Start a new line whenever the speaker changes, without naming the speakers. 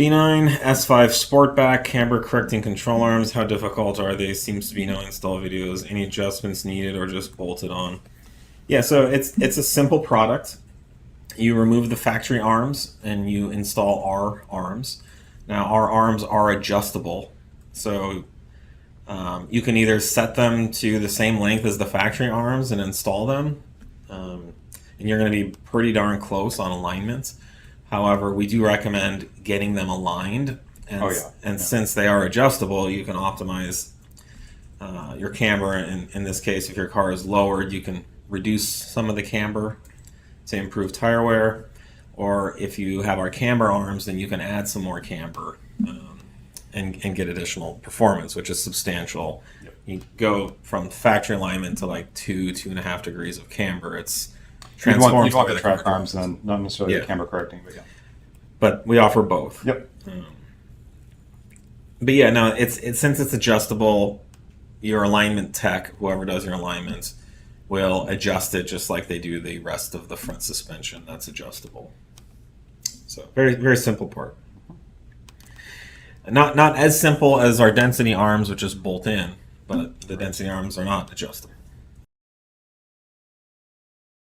B9 S5 Sportback camber correcting control arms. How difficult are they? Seems to be no install videos. Any adjustments needed or just bolted on? Yeah, so it's a simple product. You remove the factory arms and you install our arms. Now our arms are adjustable, so you can either set them to the same length as the factory arms and install them, and you're going to be pretty darn close on alignment. However, we do recommend getting them aligned, and since they are adjustable, you can optimize your camber. In this case, if your car is lowered, you can reduce some of the camber to improve tire wear, or if you have our camber arms, then you can add some more camber and get additional performance, which is substantial. Yep. You go from factory alignment to like 2.5 degrees of camber. It's transforms.
You'd want the track arms, then not necessarily the camber correcting, but yeah.
But we offer both.
Yep.
But yeah, no, it's since it's adjustable, your alignment tech, whoever does your alignments, will adjust it just like they do the rest of the front suspension. That's adjustable. So very, very simple part. Not as simple as our density arms, which is bolt in, but the density arms are not adjustable.